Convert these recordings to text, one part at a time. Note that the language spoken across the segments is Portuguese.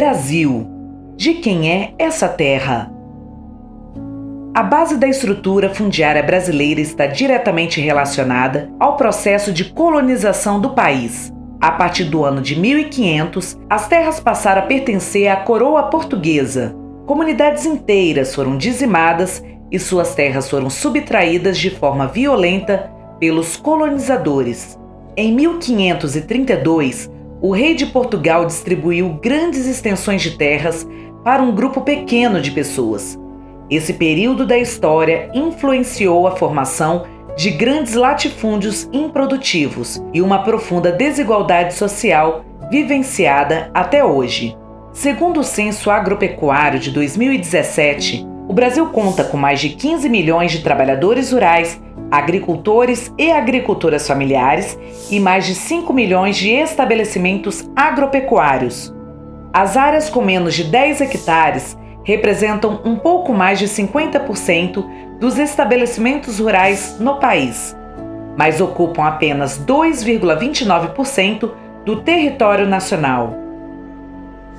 Brasil. De quem é essa terra? A base da estrutura fundiária brasileira está diretamente relacionada ao processo de colonização do país. A partir do ano de 1500, as terras passaram a pertencer à coroa portuguesa. Comunidades inteiras foram dizimadas e suas terras foram subtraídas de forma violenta pelos colonizadores. Em 1532, o rei de Portugal distribuiu grandes extensões de terras para um grupo pequeno de pessoas. Esse período da história influenciou a formação de grandes latifúndios improdutivos e uma profunda desigualdade social vivenciada até hoje. Segundo o Censo Agropecuário de 2017, o Brasil conta com mais de 15 milhões de trabalhadores rurais, agricultores e agricultoras familiares e mais de 5 milhões de estabelecimentos agropecuários. As áreas com menos de 10 hectares representam um pouco mais de 50% dos estabelecimentos rurais no país, mas ocupam apenas 2,29% do território nacional.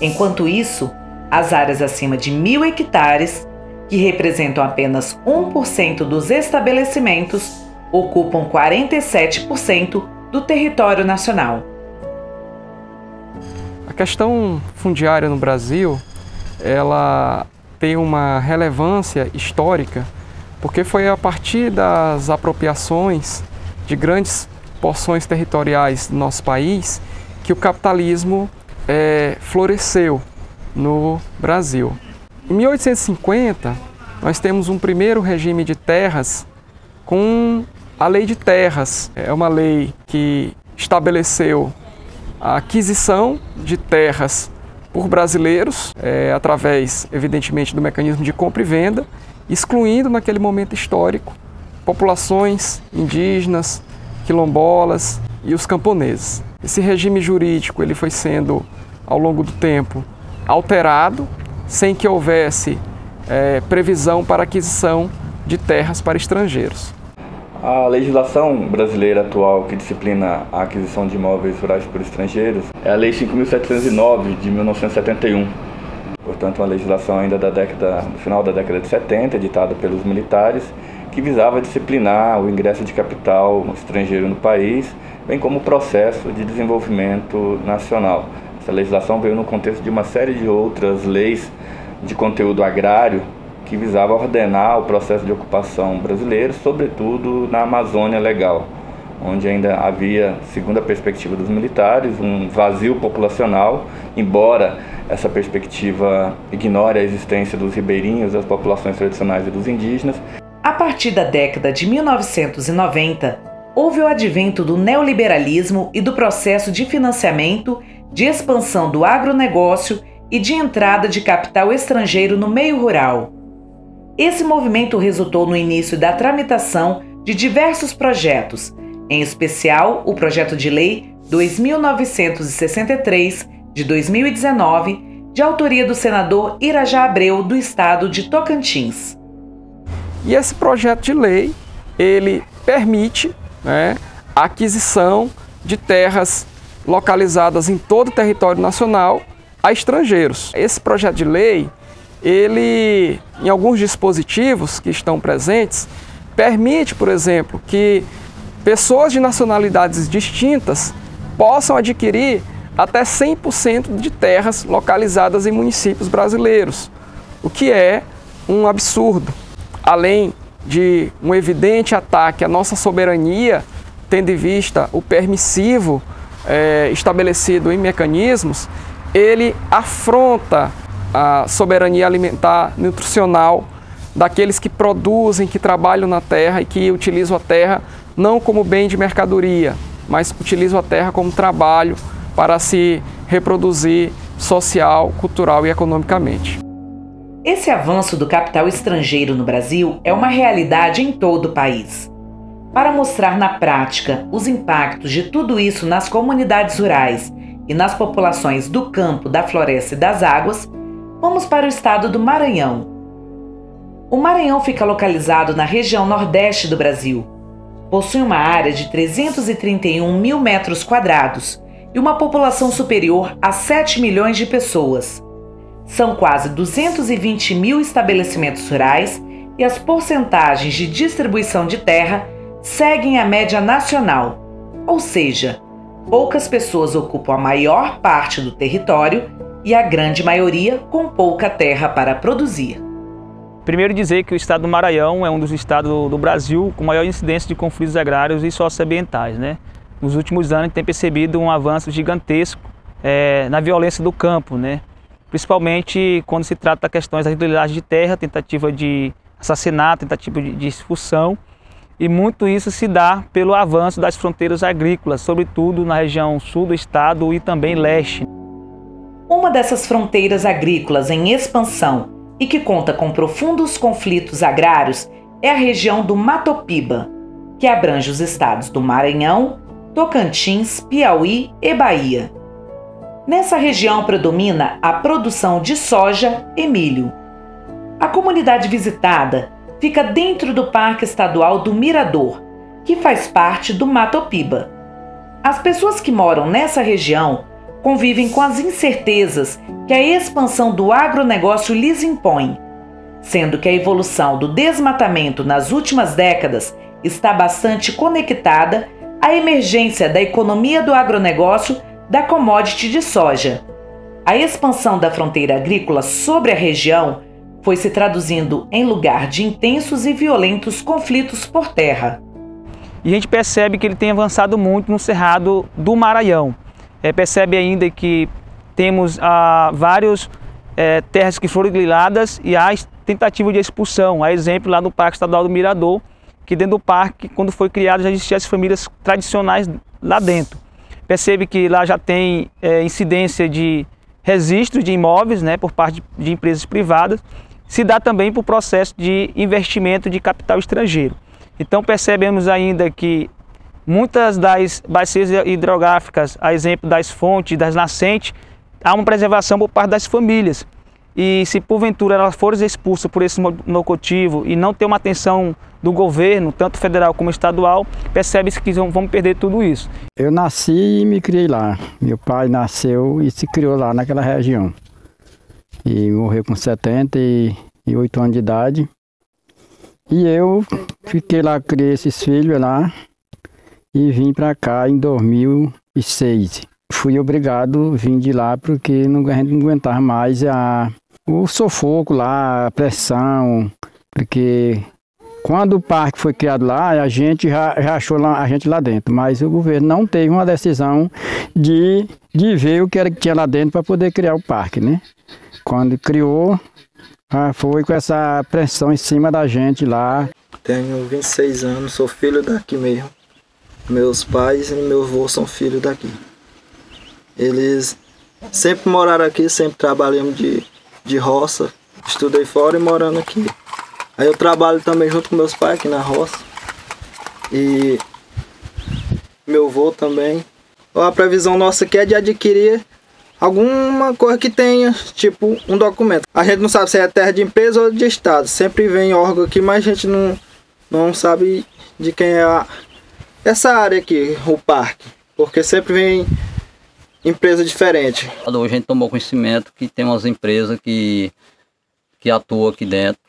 Enquanto isso, as áreas acima de 1.000 hectares, que representam apenas 1% dos estabelecimentos, ocupam 47% do território nacional. A questão fundiária no Brasil, ela tem uma relevância histórica, porque foi a partir das apropriações de grandes porções territoriais do nosso país que o capitalismo floresceu no Brasil. Em 1850, nós temos um primeiro regime de terras com a Lei de Terras. É uma lei que estabeleceu a aquisição de terras por brasileiros, através, evidentemente, do mecanismo de compra e venda, excluindo naquele momento histórico populações indígenas, quilombolas e os camponeses. Esse regime jurídico ele foi sendo, ao longo do tempo, alterado, sem que houvesse previsão para aquisição de terras para estrangeiros. A legislação brasileira atual que disciplina a aquisição de imóveis rurais por estrangeiros é a Lei 5.709 de 1971. Portanto, uma legislação ainda do final da década de 70, editada pelos militares, que visava disciplinar o ingresso de capital estrangeiro no país, bem como o processo de desenvolvimento nacional. Essa legislação veio no contexto de uma série de outras leis de conteúdo agrário que visava ordenar o processo de ocupação brasileiro, sobretudo na Amazônia Legal, onde ainda havia, segundo a perspectiva dos militares, um vazio populacional, embora essa perspectiva ignore a existência dos ribeirinhos, das populações tradicionais e dos indígenas. A partir da década de 1990, houve o advento do neoliberalismo e do processo de financiamento, de expansão do agronegócio e de entrada de capital estrangeiro no meio rural. Esse movimento resultou no início da tramitação de diversos projetos, em especial o Projeto de Lei 2963, de 2019, de autoria do senador Irajá Abreu, do estado de Tocantins. E esse projeto de lei, ele permite a aquisição de terras localizadas em todo o território nacional a estrangeiros. Esse projeto de lei, ele, em alguns dispositivos que estão presentes, permite, por exemplo, que pessoas de nacionalidades distintas possam adquirir até 100% de terras localizadas em municípios brasileiros, o que é um absurdo. Além de um evidente ataque à nossa soberania, tendo em vista o permissivo estabelecido em mecanismos, ele afronta a soberania alimentar nutricional daqueles que produzem, que trabalham na terra e que utilizam a terra não como bem de mercadoria, mas utilizam a terra como trabalho para se reproduzir social, cultural e economicamente. Esse avanço do capital estrangeiro no Brasil é uma realidade em todo o país. Para mostrar na prática os impactos de tudo isso nas comunidades rurais e nas populações do campo, da floresta e das águas, vamos para o estado do Maranhão. O Maranhão fica localizado na região nordeste do Brasil. Possui uma área de 331 mil metros quadrados e uma população superior a 7 milhões de pessoas. São quase 220 mil estabelecimentos rurais e as porcentagens de distribuição de terra seguem a média nacional, ou seja, poucas pessoas ocupam a maior parte do território e a grande maioria com pouca terra para produzir. Primeiro dizer que o estado do Maranhão é um dos estados do Brasil com maior incidência de conflitos agrários e socioambientais, né? Nos últimos anos a gente tem percebido um avanço gigantesco na violência do campo, né? Principalmente quando se trata de questões da irregularidade de terra, tentativa de assassinato, tentativa de expulsão, e muito isso se dá pelo avanço das fronteiras agrícolas, sobretudo na região sul do estado e também leste. Uma dessas fronteiras agrícolas em expansão e que conta com profundos conflitos agrários é a região do Matopiba, que abrange os estados do Maranhão, Tocantins, Piauí e Bahia. Nessa região predomina a produção de soja e milho. A comunidade visitada fica dentro do Parque Estadual do Mirador, que faz parte do Matopiba. As pessoas que moram nessa região convivem com as incertezas que a expansão do agronegócio lhes impõe, sendo que a evolução do desmatamento nas últimas décadas está bastante conectada à emergência da economia do agronegócio da commodity de soja. A expansão da fronteira agrícola sobre a região foi se traduzindo em lugar de intensos e violentos conflitos por terra. E a gente percebe que ele tem avançado muito no Cerrado do Maranhão. Percebe ainda que temos várias terras que foram griladas e há tentativa de expulsão. Há exemplo lá no Parque Estadual do Mirador, que dentro do parque, quando foi criado, já existiam as famílias tradicionais lá dentro. Percebe que lá já tem incidência de registro de imóveis, né, por parte de empresas privadas. Se dá também por processo de investimento de capital estrangeiro. Então percebemos ainda que muitas das bacias hidrográficas, a exemplo das fontes, das nascentes, há uma preservação por parte das famílias. E se porventura elas forem expulsas por esse monocultivo e não ter uma atenção do governo, tanto federal como estadual, percebe-se que vamos perder tudo isso. Eu nasci e me criei lá. Meu pai nasceu e se criou lá naquela região. E morreu com 78 anos de idade. E eu fiquei lá, criei esses filhos lá e vim para cá em 2006. Fui obrigado a vir de lá porque a gente não aguentava mais o sufoco lá, a pressão, porque quando o parque foi criado lá, a gente já achou a gente lá dentro, mas o governo não teve uma decisão de ver o que era que tinha lá dentro para poder criar o parque, né? Quando criou, foi com essa pressão em cima da gente lá. Tenho 26 anos, sou filho daqui mesmo. Meus pais e meu avô são filhos daqui. Eles sempre moraram aqui, sempre trabalhamos de roça. Estudei fora e morando aqui. Aí eu trabalho também junto com meus pais aqui na roça. E meu avô também. A previsão nossa aqui é de adquirir alguma coisa que tenha, tipo um documento. A gente não sabe se é terra de empresa ou de estado. Sempre vem órgão aqui, mas a gente não sabe de quem é essa área aqui, o parque. Porque sempre vem empresa diferente. Hoje a gente tomou conhecimento que tem umas empresas que atuam aqui dentro.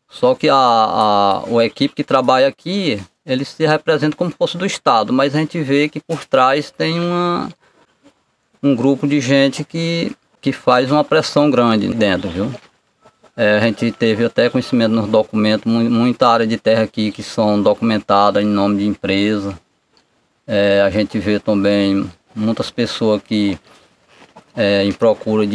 Só que a equipe que trabalha aqui, eles se representam como se fosse do estado, mas a gente vê que por trás tem um grupo de gente que faz uma pressão grande dentro, viu? A gente teve até conhecimento nos documentos, muita área de terra aqui que são documentadas em nome de empresa. A gente vê também muitas pessoas que em procura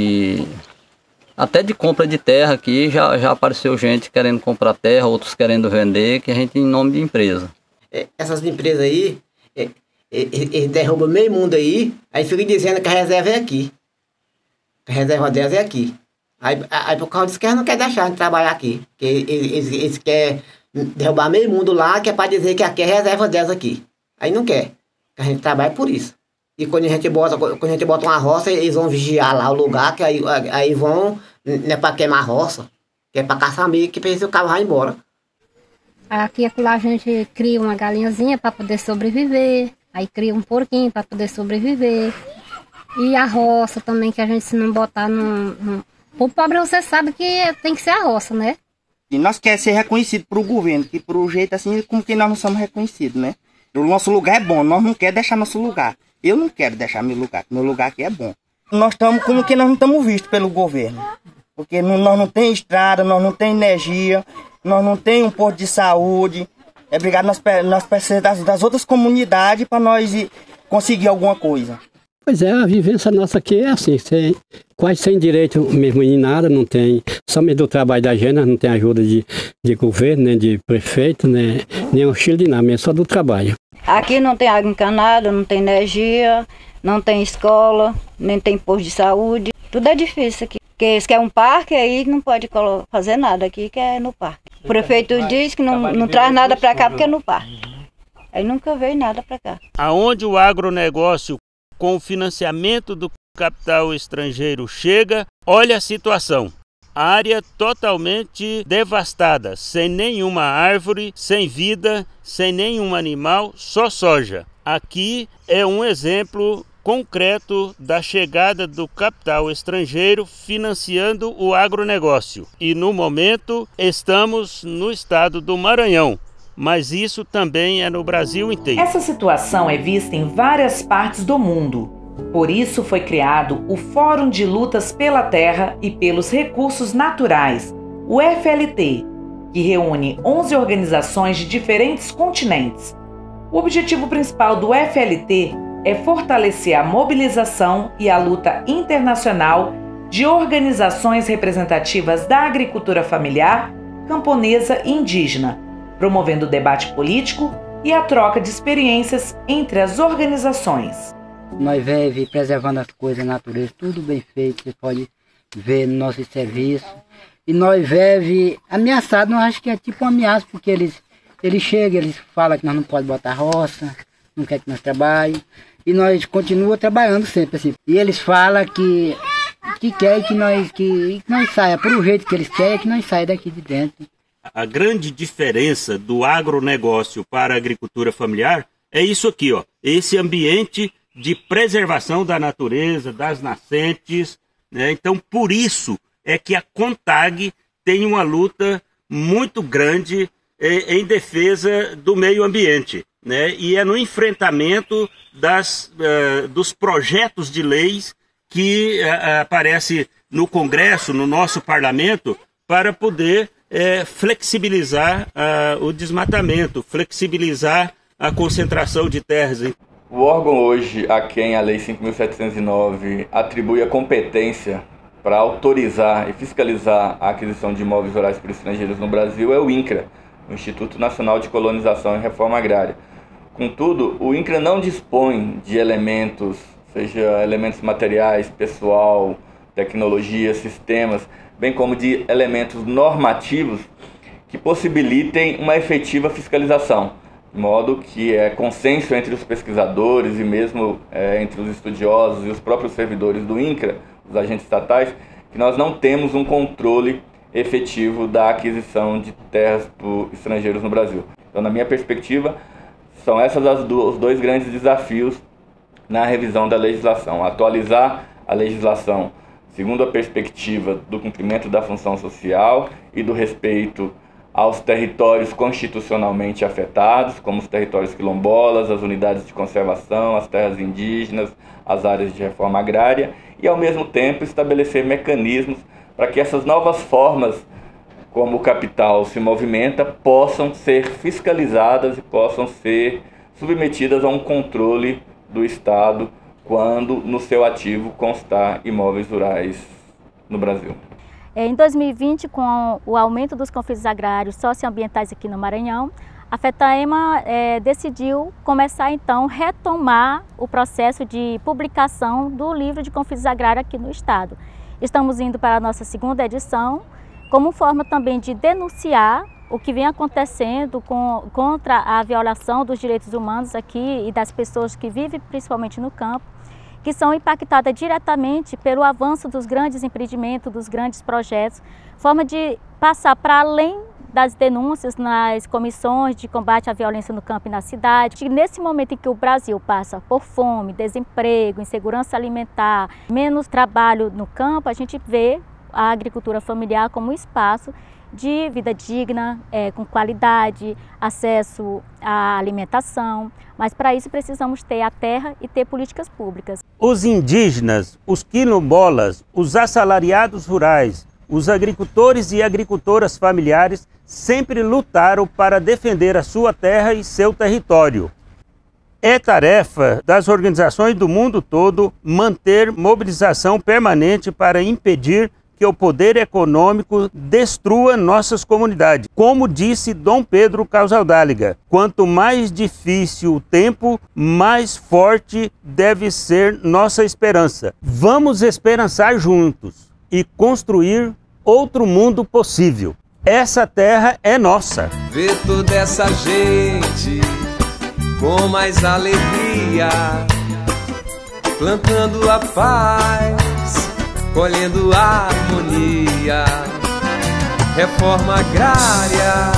até de compra de terra aqui, já apareceu gente querendo comprar terra, outros querendo vender, que a gente em nome de empresa. Essas empresas aí, eles derrubam meio mundo aí fica dizendo que a reserva é aqui. A reserva delas é aqui. Aí por causa disso que eles não querem deixar a gente trabalhar aqui. Porque eles querem derrubar meio mundo lá, que é para dizer que aqui é a reserva delas aqui. Aí não quer. A gente trabalha por isso. E quando a gente bota uma roça, eles vão vigiar lá o lugar, que aí vão, não é para queimar a roça, que é para caçar milho, que precisa o carro vai embora. Aqui a gente cria uma galinhazinha para poder sobreviver, aí cria um porquinho para poder sobreviver. E a roça também, que a gente se não botar O pobre você sabe que tem que ser a roça, né? E nós queremos ser reconhecidos para o governo, que por um jeito assim, como que nós não somos reconhecidos, né? O nosso lugar é bom, nós não queremos deixar nosso lugar. Eu não quero deixar meu lugar aqui é bom. Nós estamos como que nós não estamos vistos pelo governo. Porque nós não temos estrada, nós não temos energia, nós não temos um posto de saúde. É obrigado nós precisamos das outras comunidades para nós conseguir alguma coisa. Pois é, a vivência nossa aqui é assim, quase sem direito mesmo em nada, não tem, somente do trabalho da gente, não tem ajuda de governo, nem de prefeito, nem auxílio de nada, é só do trabalho. Aqui não tem água encanada, não tem energia, não tem escola, nem tem posto de saúde, tudo é difícil aqui. Porque se quer um parque, aí não pode fazer nada aqui, que é no parque. O prefeito diz que não traz nada para cá porque é no parque. Aí nunca veio nada para cá. Aonde o agronegócio, com o financiamento do capital estrangeiro, chega, olha a situação. Área totalmente devastada, sem nenhuma árvore, sem vida, sem nenhum animal, só soja. Aqui é um exemplo concreto da chegada do capital estrangeiro financiando o agronegócio. E no momento estamos no estado do Maranhão, mas isso também é no Brasil inteiro. Essa situação é vista em várias partes do mundo. Por isso foi criado o Fórum de Lutas pela Terra e pelos Recursos Naturais, o FLT, que reúne 11 organizações de diferentes continentes. O objetivo principal do FLT é fortalecer a mobilização e a luta internacional de organizações representativas da agricultura familiar, camponesa e indígena, promovendo o debate político e a troca de experiências entre as organizações. Nós vivemos preservando as coisas, a natureza, tudo bem feito, você pode ver no nosso serviço. E nós vivemos ameaçados, nós acho que é tipo uma ameaça, porque eles chegam, eles falam que nós não podemos botar roça, não quer que nós trabalhemos. E nós continuamos trabalhando sempre assim. E eles falam que querem que nós saia, por um jeito que eles querem, que nós saia daqui de dentro. A grande diferença do agronegócio para a agricultura familiar é isso aqui, ó, esse ambiente de preservação da natureza, das nascentes, né? Então, por isso é que a CONTAG tem uma luta muito grande em defesa do meio ambiente, né? E é no enfrentamento dos projetos de leis que aparece no Congresso, no nosso parlamento, para poder flexibilizar o desmatamento, flexibilizar a concentração de terras. O órgão hoje a quem a Lei 5.709 atribui a competência para autorizar e fiscalizar a aquisição de imóveis rurais por estrangeiros no Brasil é o INCRA, o Instituto Nacional de Colonização e Reforma Agrária. Contudo, o INCRA não dispõe de elementos, seja elementos materiais, pessoal, tecnologia, sistemas, bem como de elementos normativos que possibilitem uma efetiva fiscalização. De modo que é consenso entre os pesquisadores e mesmo entre os estudiosos e os próprios servidores do INCRA, os agentes estatais, que nós não temos um controle efetivo da aquisição de terras por estrangeiros no Brasil. Então, na minha perspectiva, são os dois grandes desafios na revisão da legislação. Atualizar a legislação segundo a perspectiva do cumprimento da função social e do respeito aos territórios constitucionalmente afetados, como os territórios quilombolas, as unidades de conservação, as terras indígenas, as áreas de reforma agrária, e ao mesmo tempo estabelecer mecanismos para que essas novas formas, como o capital se movimenta, possam ser fiscalizadas e possam ser submetidas a um controle do Estado quando no seu ativo constar imóveis rurais no Brasil. Em 2020, com o aumento dos conflitos agrários socioambientais aqui no Maranhão, a FETAEMA decidiu começar então a retomar o processo de publicação do livro de conflitos agrários aqui no estado. Estamos indo para a nossa segunda edição, como forma também de denunciar o que vem acontecendo contra a violação dos direitos humanos aqui e das pessoas que vivem principalmente no campo, que são impactadas diretamente pelo avanço dos grandes empreendimentos, dos grandes projetos, forma de passar para além das denúncias nas comissões de combate à violência no campo e na cidade. Nesse momento em que o Brasil passa por fome, desemprego, insegurança alimentar, menos trabalho no campo, a gente vê a agricultura familiar como um espaço de vida digna, com qualidade, acesso à alimentação, mas para isso precisamos ter a terra e ter políticas públicas. Os indígenas, os quilombolas, os assalariados rurais, os agricultores e agricultoras familiares sempre lutaram para defender a sua terra e seu território. É tarefa das organizações do mundo todo manter mobilização permanente para impedir que o poder econômico destrua nossas comunidades. Como disse Dom Pedro Casaldáliga, quanto mais difícil o tempo, mais forte deve ser nossa esperança. Vamos esperançar juntos e construir outro mundo possível. Essa terra é nossa. Ver toda essa gente com mais alegria, plantando a paz, colhendo a harmonia. Reforma agrária,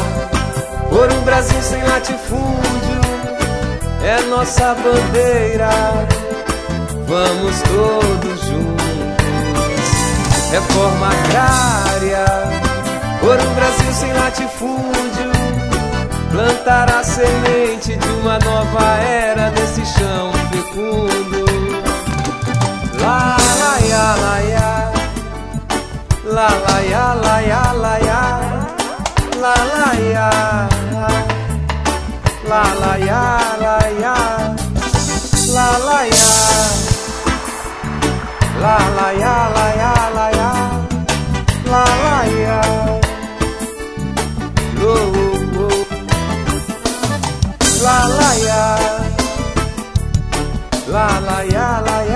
por um Brasil sem latifúndio, é nossa bandeira. Vamos todos juntos. Reforma agrária, por um Brasil sem latifúndio, plantar a semente de uma nova era nesse chão fecundo. Lá, lá, ya, lá, ya. Lá, lá, ya, lá, ya, lá, ya. Lá, lá, ya. Lá, lá, ya, lá, ya. Lá, lá, ya. Lá, lá, ya, lá, ya, lá, ya. Lá, lá, ya. La la ya, la la ya, la ya.